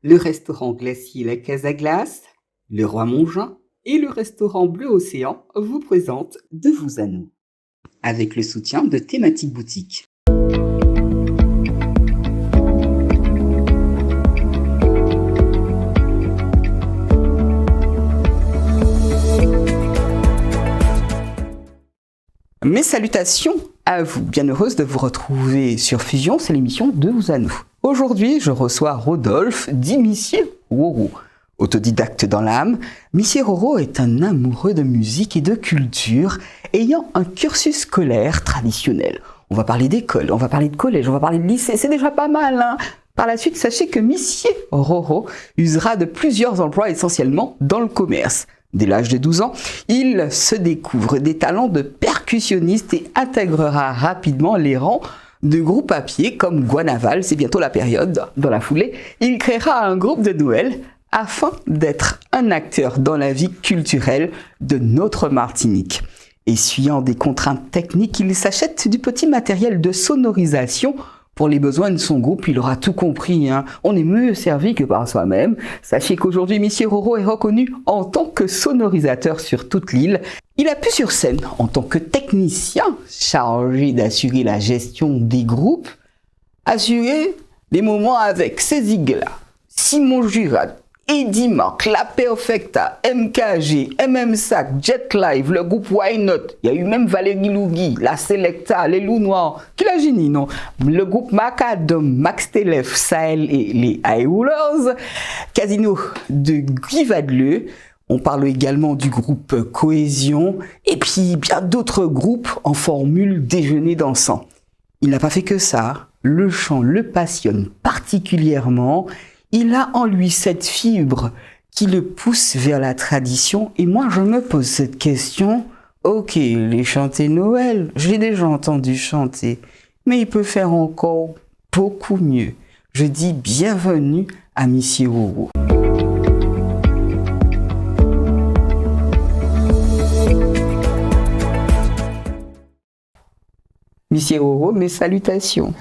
le restaurant glacier La Casa Glace, le Roi Mongin et le restaurant Bleu Océan vous présentent De vous à nous, avec le soutien de Thématique Boutique. Mes salutations à vous, bien heureuse de vous retrouver sur Fusion, c'est l'émission De vous à nous. Aujourd'hui, je reçois Rodolphe, dit Monsieur Roro. Autodidacte dans l'âme, Monsieur Roro est un amoureux de musique et de culture, ayant un cursus scolaire traditionnel. On va parler d'école, on va parler de collège, on va parler de lycée, c'est déjà pas mal, hein. Par la suite, sachez que Monsieur Roro usera de plusieurs emplois essentiellement dans le commerce. Dès l'âge de 12 ans, il se découvre des talents de percussionniste et intégrera rapidement les rangs de groupes à pied comme Guanaval, c'est bientôt la période. Dans la foulée, il créera un groupe de Noël afin d'être un acteur dans la vie culturelle de notre Martinique. Essuyant des contraintes techniques, il s'achète du petit matériel de sonorisation. Pour les besoins de son groupe, il aura tout compris, hein. On est mieux servi que par soi-même. Sachez qu'aujourd'hui, Monsieur Roro est reconnu en tant que sonorisateur sur toute l'île. Il a pu sur scène en tant que technicien chargé d'assurer la gestion des groupes, assurer des moments avec Cézigla, Simon Jurad, Eddie Mark, La Perfecta, MKG, MMSAC, Jet Live, le groupe Why Not, il y a eu même Valérie Lougui, La Selecta, Les Loups Noirs, qui l'a génie, non? Le groupe Macadam, Max Telef, Sahel et les High Rollers, Casino de Guy Vadleux. On parle également du groupe Cohésion et puis bien d'autres groupes en formule déjeuner dansant. Il n'a pas fait que ça, le chant le passionne particulièrement. Il a en lui cette fibre qui le pousse vers la tradition. Et moi, je me pose cette question. Ok, les chanter Noël, je l'ai déjà entendu chanter. Mais il peut faire encore beaucoup mieux. Je dis bienvenue à Monsieur Roro. Monsieur Roro, mes salutations.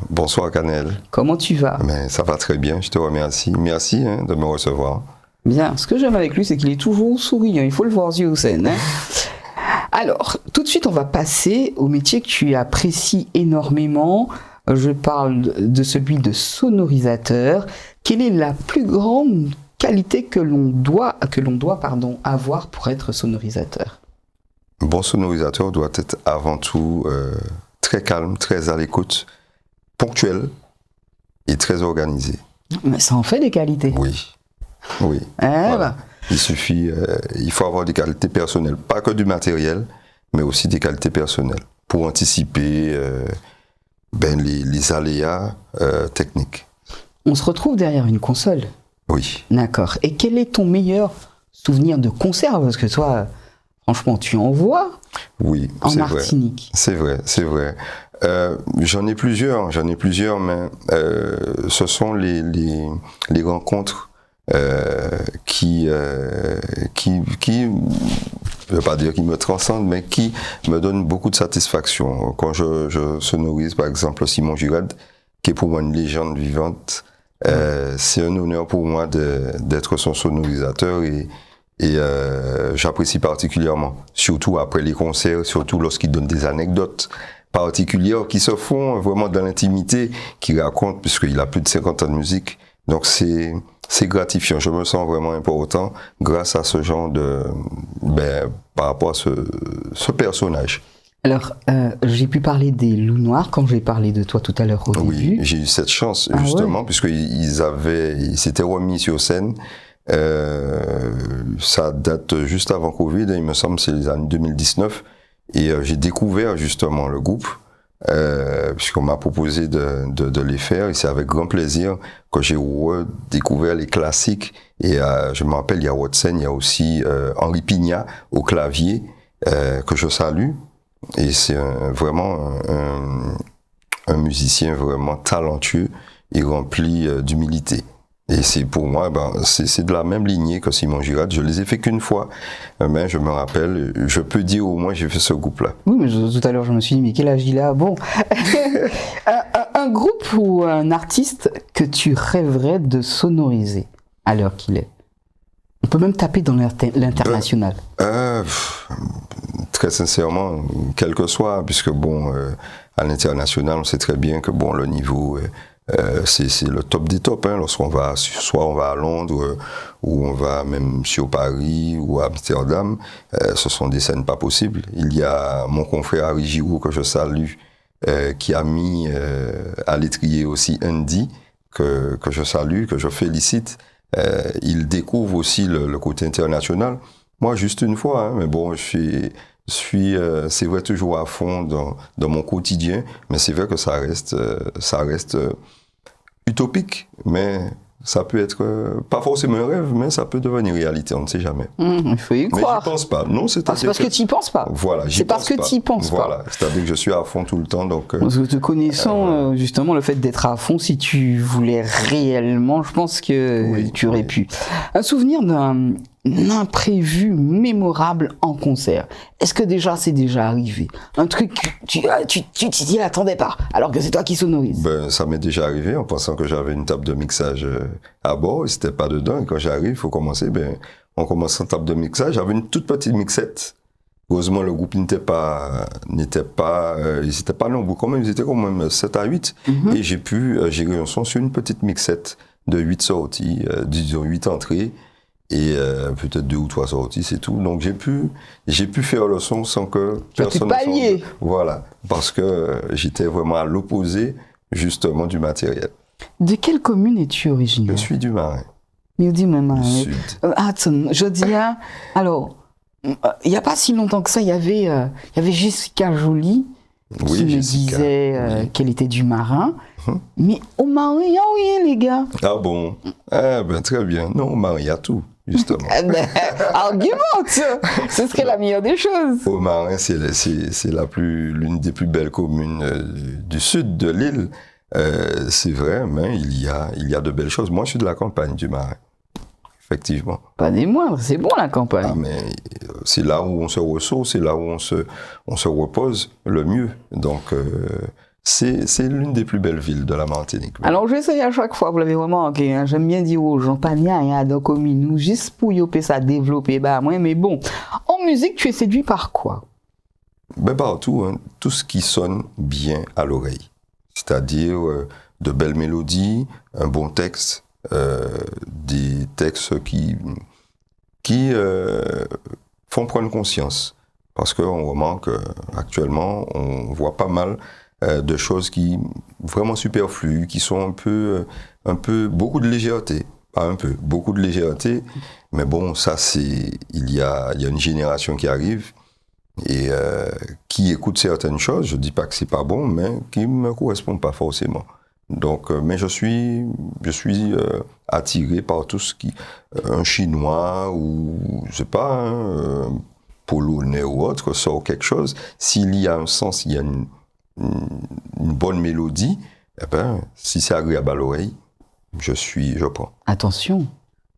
Bonsoir Canel. Comment tu vas? Mais ça va très bien, je te remercie. Merci de me recevoir. Bien, ce que j'aime avec lui, c'est qu'il est toujours souriant. Il faut le voir yeux au scène. Hein. Alors, tout de suite, on va passer au métier que tu apprécies énormément. Je parle de celui de sonorisateur. Quelle est la plus grande qualité que l'on doit avoir pour être sonorisateur? Un bon sonorisateur doit être avant tout très calme, très à l'écoute, ponctuel et très organisé. Mais ça en fait des qualités. Oui, oui. Voilà. Il faut avoir des qualités personnelles, pas que du matériel, mais aussi des qualités personnelles pour anticiper les aléas techniques. On se retrouve derrière une console. Oui. D'accord. Et quel est ton meilleur souvenir de concert? Parce que toi, franchement, tu en vois. Oui, en Martinique. C'est vrai. J'en ai plusieurs, mais ce sont les rencontres qui je ne veux pas dire qui me transcendent, mais qui me donnent beaucoup de satisfaction. Quand je sonorise, par exemple, Simon Jurad, qui est pour moi une légende vivante, c'est un honneur pour moi d'être son sonorisateur et j'apprécie particulièrement, surtout après les concerts, surtout lorsqu'il donne des anecdotes particulières qui se font vraiment dans l'intimité, qui racontent, puisqu'il a plus de 50 ans de musique. Donc c'est gratifiant, je me sens vraiment important grâce à ce genre par rapport à ce personnage. Alors, j'ai pu parler des Loups Noirs quand j'ai parlé de toi tout à l'heure au début. Oui, j'ai eu cette chance, justement, puisqu'ils s'étaient remis sur scène. Ça date juste avant Covid, il me semble, c'est les années 2019. Et j'ai découvert justement le groupe, puisqu'on m'a proposé de les faire. Et c'est avec grand plaisir que j'ai redécouvert les classiques. Et je me rappelle, il y a Watson, il y a aussi Henri Pignat au clavier, que je salue. Et c'est vraiment un musicien vraiment talentueux et rempli d'humilité. Et c'est pour moi, c'est de la même lignée que Simon Jurad. Je les ai fait qu'une fois, mais je me rappelle, je peux dire au moins j'ai fait ce groupe-là. Oui, mais tout à l'heure je me suis dit, mais quel âge il a? Bon, Un groupe ou un artiste que tu rêverais de sonoriser à l'heure qu'il est. On peut même taper dans l'international. Très sincèrement, quel que soit, puisque bon, à l'international, on sait très bien que bon, le niveau, c'est le top des tops. Hein, lorsqu'on va, soit on va à Londres, ou on va même sur Paris ou à Amsterdam, ce sont des scènes pas possibles. Il y a mon confrère Harry Giroux, que je salue, qui a mis à l'étrier aussi Andy, que je salue, que je félicite. Il découvre aussi le côté international. Moi, juste une fois, hein, mais bon, je suis c'est vrai, toujours à fond dans mon quotidien, mais c'est vrai que ça reste utopique, mais ça peut être pas forcément un rêve, mais ça peut devenir réalité, on ne sait jamais. Il faut y croire. Mais j'y pense pas. Non, c'est parce que tu n'y penses pas. Voilà, c'est parce que tu n'y penses pas. Voilà, c'est-à-dire que je suis à fond tout le temps. Donc, parce que te connaissant, justement, le fait d'être à fond, si tu voulais réellement, je pense que tu aurais pu. Un souvenir d'un imprévu mémorable en concert. Est-ce que déjà c'est déjà arrivé? Un truc, tu t'y attendais pas, alors que c'est toi qui sonorise. Ça m'est déjà arrivé en pensant que j'avais une table de mixage à bord, et c'était pas dedans. Et quand j'arrive, il faut commencer. On commence en table de mixage. J'avais une toute petite mixette. Heureusement, le groupe n'était pas nombreux. Quand même, ils étaient quand même 7 à 8. Et j'ai pu gérer un son sur une petite mixette de 8 sorties, disons 8 entrées. Et peut-être 2 ou 3 sorties, c'est tout. Donc j'ai pu faire le son sans que personne ne s'en... Voilà, parce que j'étais vraiment à l'opposé, justement, du matériel. De quelle commune es-tu originaire? Je suis du Marin. Mais dis moi Marin. Du Sud. Attends, je dis là, alors, il n'y a pas si longtemps que ça, il y avait Jessica Jolie qui me disait qu'elle était du Marin. Mais au Marin, il n'y a rien, les gars. Ah bon? Très bien. Non, au Marin, il y a tout. Justement. Argumente, ce serait la meilleure des choses. Au Marin, c'est l'une des plus belles communes du sud de l'île. C'est vrai, mais il y a de belles choses. Moi, je suis de la campagne du Marin, effectivement. Pas des moindres, c'est bon la campagne. Ah, mais c'est là où on se ressource, c'est là où on se repose le mieux. Donc, c'est l'une des plus belles villes de la Martinique. Alors, j'essaye à chaque fois, vous l'avez vraiment remarqué, hein, j'aime bien dire aux gens, pas rien dans la commune, juste pour y ça développer, mais bon. En musique, tu es séduit par quoi? Partout, hein, tout ce qui sonne bien à l'oreille. C'est-à-dire de belles mélodies, un bon texte, des textes qui font prendre conscience. Parce qu'on remarque actuellement, on voit pas mal de choses qui vraiment superflues, qui sont un peu beaucoup de légèreté, pas un peu, beaucoup de légèreté. Mais bon, ça il y a une génération qui arrive et qui écoute certaines choses. Je dis pas que c'est pas bon, mais qui me correspondent pas forcément. Donc, mais je suis attiré par tout ce qui un chinois ou je sais pas, un polonais ou autre sort quelque chose. S'il y a un sens, il y a une bonne mélodie, si c'est agréable à l'oreille, je prends. Attention,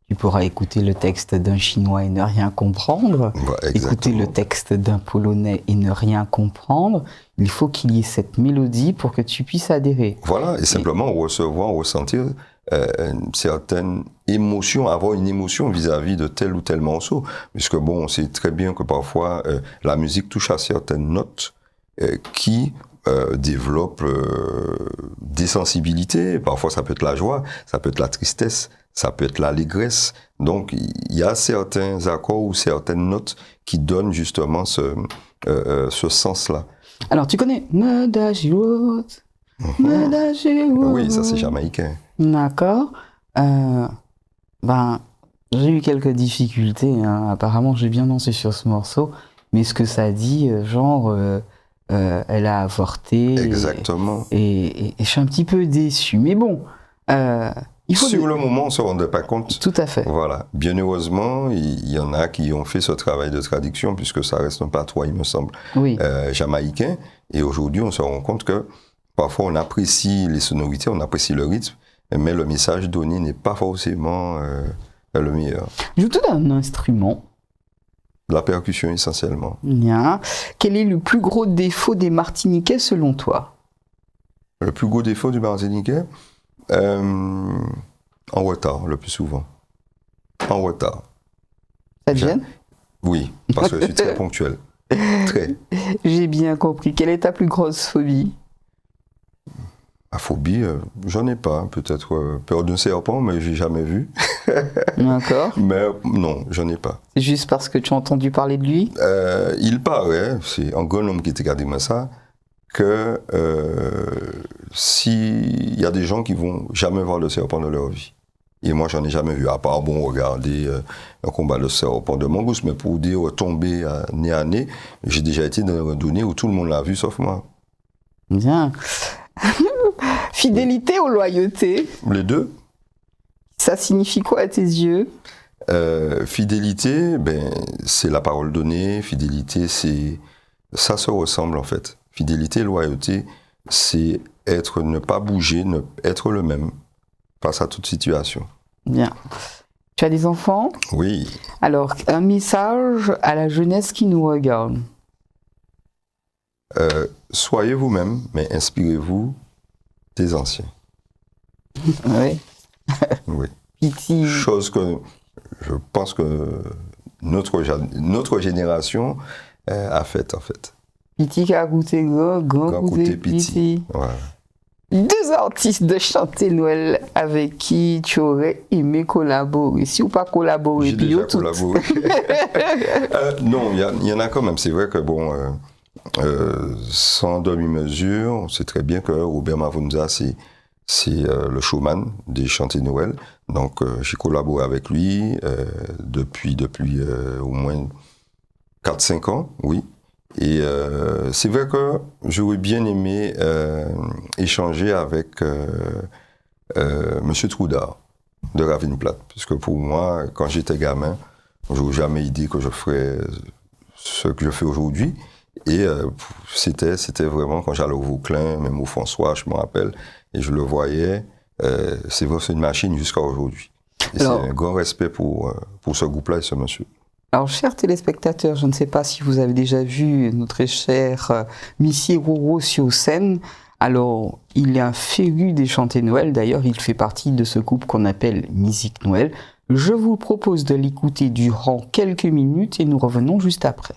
tu pourras écouter le texte d'un Chinois et ne rien comprendre, écouter le texte d'un Polonais et ne rien comprendre. Il faut qu'il y ait cette mélodie pour que tu puisses adhérer. Voilà, et simplement ressentir une certaine émotion, avoir une émotion vis-à-vis de tel ou tel morceau. Puisque bon, on sait très bien que parfois, la musique touche à certaines notes qui développe des sensibilités. Parfois, ça peut être la joie, ça peut être la tristesse, ça peut être l'allégresse. Donc, il y a certains accords ou certaines notes qui donnent justement ce sens-là. Alors, tu connais Muddy Road, Muddy Road. Oui, ça c'est jamaïcain. D'accord. J'ai eu quelques difficultés. Hein. Apparemment, j'ai bien dansé sur ce morceau, mais ce que ça dit, elle a avorté. Exactement. Et je suis un petit peu déçu. Mais bon, il faut... Sur le moment, on ne se rendait pas compte. Tout à fait. Voilà. Bien heureusement, il y en a qui ont fait ce travail de traduction, puisque ça reste un patois, il me semble, jamaïcain. Et aujourd'hui, on se rend compte que parfois, on apprécie les sonorités, on apprécie le rythme, mais le message donné n'est pas forcément le meilleur. Je te donne un instrument. La percussion essentiellement. Bien. Quel est le plus gros défaut des Martiniquais selon toi? Le plus gros défaut du Martiniquais, en retard, le plus souvent. En retard. Ça te gêne? Oui, parce que je suis très ponctuel. Très. J'ai bien compris. Quelle est ta plus grosse phobie? La phobie, j'en ai pas. Peut-être peur d'un serpent, mais j'ai jamais vu. D'accord. Mais non, j'en ai pas. C'est juste parce que tu as entendu parler de lui? Il paraît, c'est un grand homme qui était gardé moi ça, que s'il y a des gens qui vont jamais voir le serpent de leur vie. Et moi, j'en ai jamais vu, à part, bon, regarder un combat de serpent de Mongoose, mais pour dire tomber nez à nez, j'ai déjà été dans une randonnée où tout le monde l'a vu, sauf moi. Bien. Fidélité ou loyauté? Les deux. Ça signifie quoi à tes yeux? Fidélité, ben, c'est la parole donnée. Fidélité, ça se ressemble en fait. Fidélité, loyauté, c'est ne pas bouger, être le même face à toute situation. Bien. Tu as des enfants? Oui. Alors, un message à la jeunesse qui nous regarde. Soyez vous-même, mais inspirez-vous des anciens. Oui. Oui. Piti. Chose que je pense que notre génération a faite en fait. Piti qui a goûté grand goûté Piti. Voilà. Deux artistes de chanter Noël avec qui tu aurais aimé collaborer. Si ou pas collaborer, j'ai déjà collaboré. Non, il y en a quand même. C'est vrai que bon, sans demi-mesure, on sait très bien que Robert Mavunza, c'est le showman des chantés Noël. Donc j'ai collaboré avec lui depuis au moins 4-5 ans, oui. Et c'est vrai que j'aurais bien aimé échanger avec Monsieur Troudard de Ravine-Plate, puisque pour moi, quand j'étais gamin, je n'aurais jamais idée que je ferais ce que je fais aujourd'hui. Et c'était vraiment quand j'allais au Vauclin, même au François, je me rappelle, et je le voyais, c'est vrai, c'est une machine jusqu'à aujourd'hui. Et c'est un grand respect pour ce groupe-là et ce monsieur. Alors, chers téléspectateurs, je ne sais pas si vous avez déjà vu notre cher Missy Roro sur scène. Alors, il est un féru des chantés Noël. D'ailleurs, il fait partie de ce groupe qu'on appelle Musique Noël. Je vous propose de l'écouter durant quelques minutes et nous revenons juste après.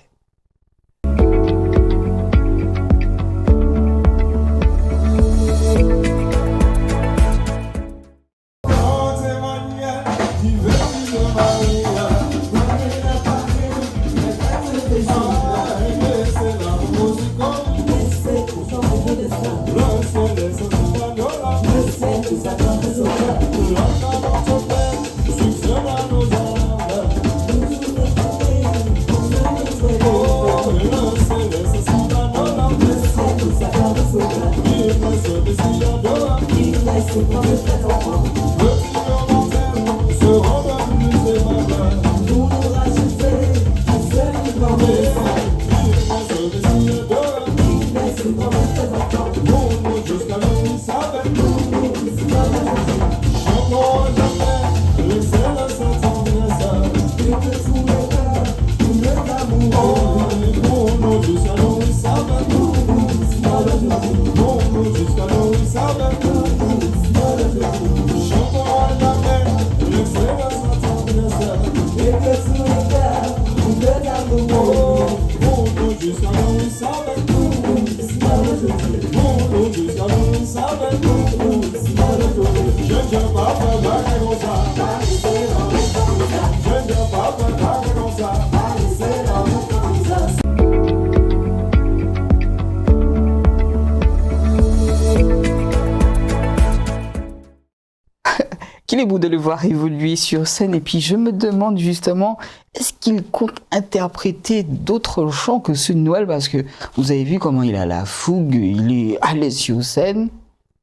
Qu'il est beau de le voir évoluer sur scène. Et puis je me demande justement, est-ce qu'il compte interpréter d'autres chants que ceux de Noël? Parce que vous avez vu comment il a la fougue, il est à l'aise sur scène.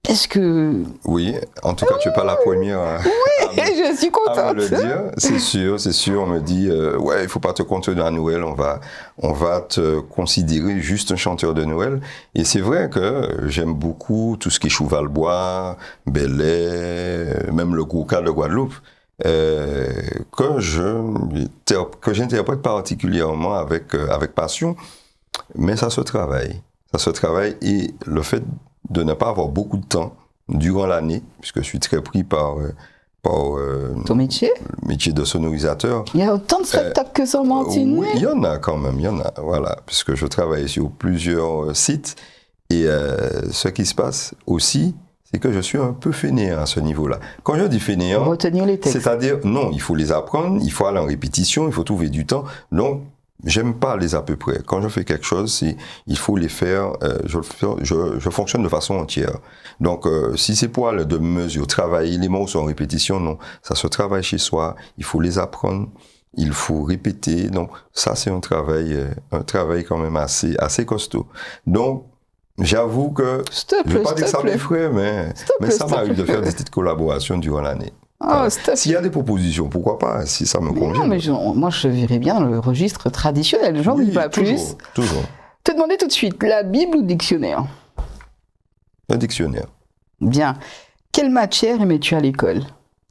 Est-ce que... Oui, en tout cas, tu n'es pas la première je suis contente. à me le dire. C'est sûr. On me dit, ouais, il ne faut pas te compter à Noël, on va te considérer juste un chanteur de Noël. Et c'est vrai que j'aime beaucoup tout ce qui est Chouvalbois, Belay, même le Gouka de Guadeloupe, que j'interprète particulièrement avec passion, mais ça se travaille. Ça se travaille et le fait de ne pas avoir beaucoup de temps durant l'année, puisque je suis très pris par Ton métier? le métier de sonorisateur. Il y a autant de spectacles que ça en Martinique? Oui, il y en a quand même, il y en a, voilà, puisque je travaille sur plusieurs sites. Et ce qui se passe aussi, c'est que je suis un peu fainéant à ce niveau-là. Quand je dis fainéant, Retenir les textes. c'est-à-dire, non, il faut les apprendre, il faut aller en répétition, il faut trouver du temps. Donc, j'aime pas les à peu près. Quand je fais quelque chose, il faut les faire, je fonctionne de façon entière. Donc, si c'est pour aller de mesure, travailler les mots sont en répétition, non. Ça se travaille chez soi, il faut les apprendre, il faut répéter. Donc, ça, c'est un travail quand même assez costaud. Donc, j'avoue que, je ne vais pas dire que ça m'effraie, mais ça m'arrive de faire des petites collaborations durant l'année. Oh, s'il y a des propositions, pourquoi pas, si ça me convient. Non, mais moi, je verrais bien dans le registre traditionnel, j'en dis pas plus. Toujours. Te demander tout de suite, la Bible ou dictionnaire? Un dictionnaire. Bien. Quelle matière aimais-tu à l'école?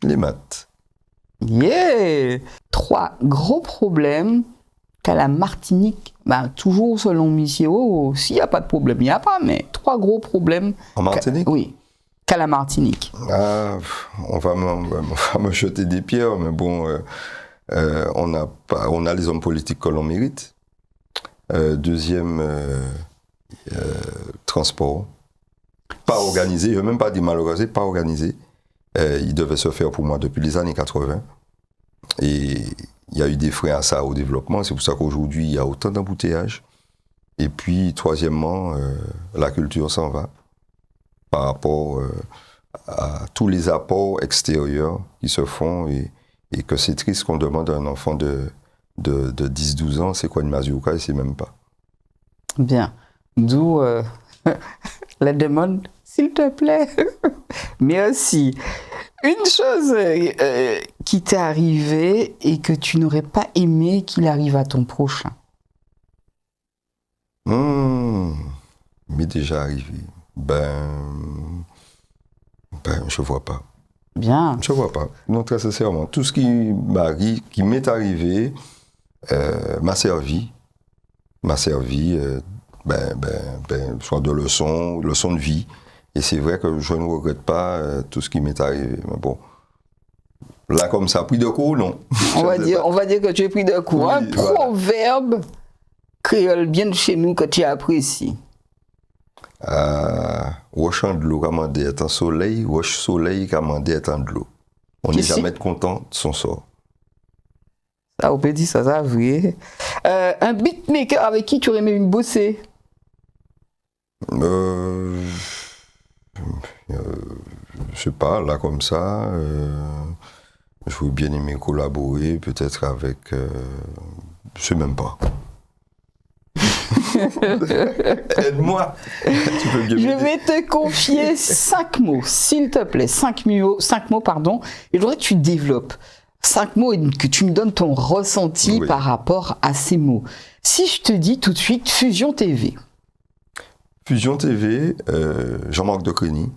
Les maths. Yeah! 3 gros problèmes qu'à la Martinique, toujours selon Missio, s'il n'y a pas de problème, il n'y a pas, mais 3 gros problèmes. En Martinique? Oui, qu'à la Martinique. Ah, on va me jeter des pierres, mais bon, on a les hommes politiques que l'on mérite. Deuxième, transport. Pas organisé, je ne veux même pas dire malheureusé, pas organisé. Il devait se faire pour moi depuis les années 80. Et il y a eu des freins à ça au développement. C'est pour ça qu'aujourd'hui, il y a autant d'embouteillages. Et puis, troisièmement, la culture s'en va par rapport à tous les apports extérieurs qui se font et que c'est triste qu'on demande à un enfant de 10-12 ans, c'est quoi une mazurka, il ne sait même pas. Bien. D'où la demande, s'il te plaît. Mais aussi, une chose qui t'est arrivée et que tu n'aurais pas aimé qu'il arrive à ton prochain. Mais déjà arrivé. Je vois pas. Bien. Je vois pas. Non, très sincèrement. Tout ce qui m'est arrivé, m'a servi. Soit de leçon de vie. Et c'est vrai que je ne regrette pas tout ce qui m'est arrivé. Mais bon, là comme ça, pris de court, non. On va dire que tu es pris de court. Oui, un proverbe créole bien de chez nous que tu apprécies. Roche en de l'eau, commandé est en soleil, roche soleil, commandé est en de l'eau. On n'est jamais content de son sort. Ça, on peut dire ça, c'est vrai. Un beatmaker avec qui tu aurais aimé bosser? Je sais pas, là comme ça, j'aurais bien aimé collaborer peut-être avec, je sais même pas. Aide-moi. Je vais te confier 5 mots, s'il te plaît, 5 mots, pardon, et je voudrais que tu développes 5 mots et que tu me donnes ton ressenti par rapport à ces mots. Si je te dis tout de suite Fusion TV. Fusion TV, Jean-Marc Decreny.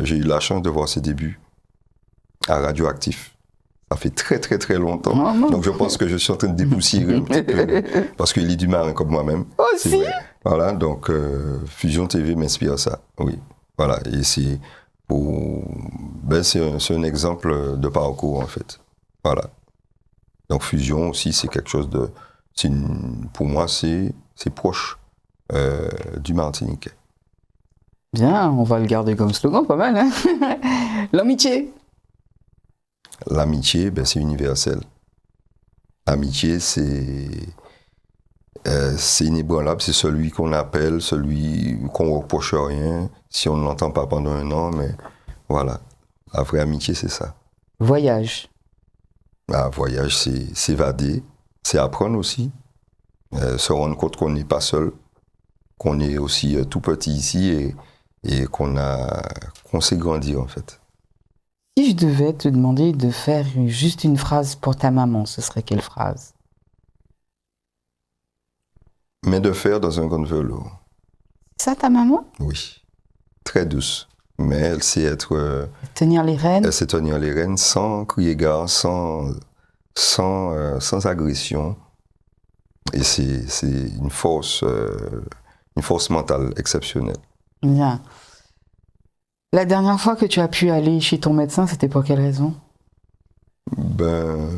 J'ai eu la chance de voir ses débuts à Radioactif. Ça fait très très très longtemps. Donc je pense que je suis en train de dépoussiérer un petit peu, parce qu'il est du marin comme moi-même. Aussi. Voilà, donc Fusion TV m'inspire ça, oui. Voilà, et c'est un exemple de parcours en fait. Voilà. Donc Fusion aussi, c'est quelque chose de... pour moi, c'est proche du Martiniquais. Bien, on va le garder comme slogan, pas mal. Hein. L'amitié. L'amitié, c'est universel. L'amitié, c'est inébranlable, c'est celui qu'on appelle, celui qu'on ne reproche rien, si on ne l'entend pas pendant un an, mais voilà. La vraie amitié, c'est ça. Voyage. Voyage, c'est s'évader, c'est apprendre aussi, se rendre compte qu'on n'est pas seul, qu'on est aussi tout petit ici et qu'on sait grandir en fait. Si je devais te demander de faire juste une phrase pour ta maman, ce serait quelle phrase? Main de fer dans un gant de velours. Ça, ta maman? Oui. Très douce. Mais elle sait être... tenir les rênes? Elle sait tenir les rênes sans crier gare, sans agression. Et c'est une force mentale exceptionnelle. Bien. La dernière fois que tu as pu aller chez ton médecin, c'était pour quelle raison? Ben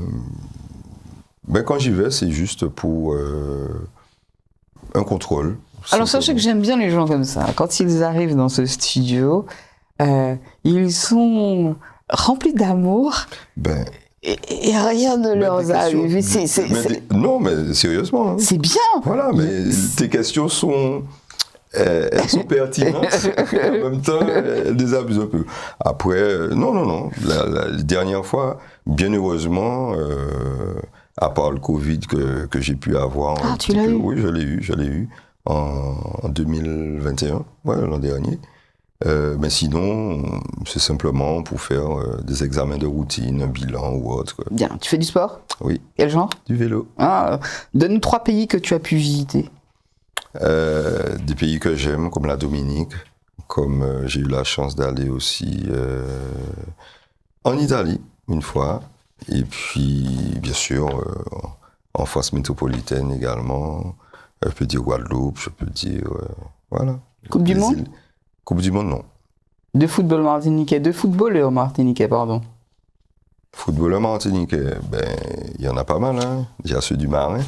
quand j'y vais, c'est juste pour un contrôle. Alors sachez que j'aime bien les gens comme ça. Quand ils arrivent dans ce studio, ils sont remplis d'amour et rien ne leur arrive. Non, mais sérieusement. Hein. C'est bien. Voilà, mais tes questions sont... elles sont pertinentes, en même temps, elles désabusent un peu. Après, non. La dernière fois, bien heureusement, à part le Covid que j'ai pu avoir... Ah, tu l'as eu? Oui, je l'ai eu en 2021, l'an dernier. Mais sinon, c'est simplement pour faire des examens de routine, un bilan ou autre. Quoi. Bien. Tu fais du sport? Oui. Quel genre? Du vélo. Ah, donne-nous 3 pays que tu as pu visiter. Des pays que j'aime, comme la Dominique, comme j'ai eu la chance d'aller aussi en Italie, une fois, et puis, bien sûr, en France métropolitaine également. Je peux dire Guadeloupe, je peux dire... voilà. Coupe du Monde? Coupe du Monde, non. De football martiniquais, de footballeur martiniquais, pardon. Footballeur martiniquais, il y en a pas mal, hein. Il y a ceux du Marin.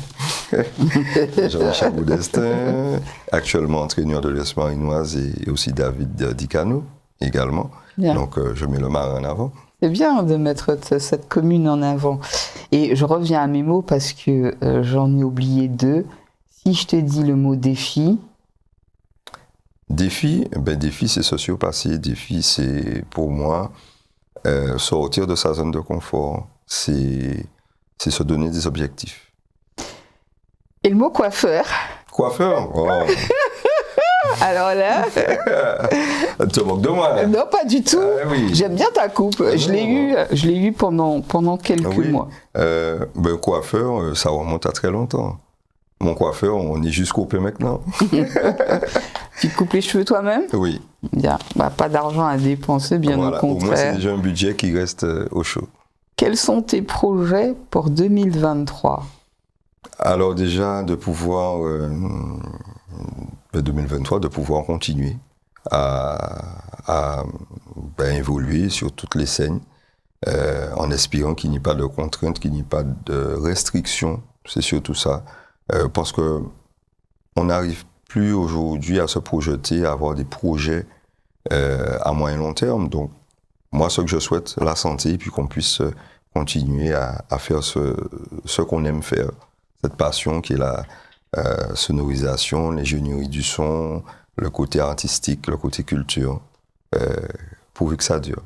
Jean-Michel Modestin, actuellement entraîneur de l'US Marinoise, et aussi David Dicano, également. Bien. Donc, je mets le Marin en avant. C'est bien de mettre cette commune en avant. Et je reviens à mes mots parce que j'en ai oublié 2. Si je te dis le mot défi... Défi, défi c'est socio-passé. Défi, c'est pour moi sortir de sa zone de confort. C'est se donner des objectifs. Et le mot coiffeur? Coiffeur? Oh. Alors là... Tu te moques de moi? Non, pas du tout. Oui. J'aime bien ta coupe. Je l'ai eu pendant quelques mois. Coiffeur, ça remonte à très longtemps. Mon coiffeur, on est juste coupé maintenant. Tu te coupes les cheveux toi-même? Oui. Bien. Pas d'argent à dépenser, bien au contraire. Au moins, c'est déjà un budget qui reste au chaud. Quels sont tes projets pour 2023? Alors déjà, de pouvoir, 2023, de pouvoir continuer à évoluer sur toutes les scènes, en espérant qu'il n'y ait pas de contraintes, qu'il n'y ait pas de restrictions. C'est surtout ça. Parce que on n'arrive plus aujourd'hui à se projeter, à avoir des projets à moyen long terme. Donc, moi, ce que je souhaite, la santé, puis qu'on puisse continuer à faire ce qu'on aime faire. Cette passion qui est la sonorisation, l'ingénierie du son, le côté artistique, le côté culture, pourvu que ça dure.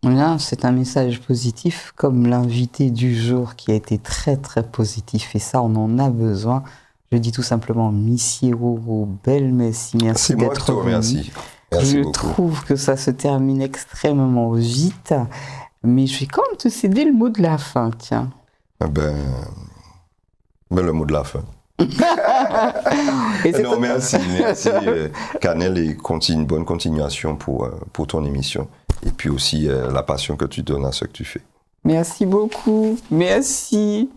Là, c'est un message positif, comme l'invité du jour qui a été très très positif, et ça, on en a besoin. Je dis tout simplement, Monsieur Roro, belle merci d'être venu. C'est moi qui te remercie. Merci beaucoup. Trouve que ça se termine extrêmement vite, mais je vais quand même te céder le mot de la fin, tiens. Le mot de la fin. Non, merci. Canel, et une bonne continuation pour ton émission. Et puis aussi la passion que tu donnes à ce que tu fais. Merci beaucoup. Merci.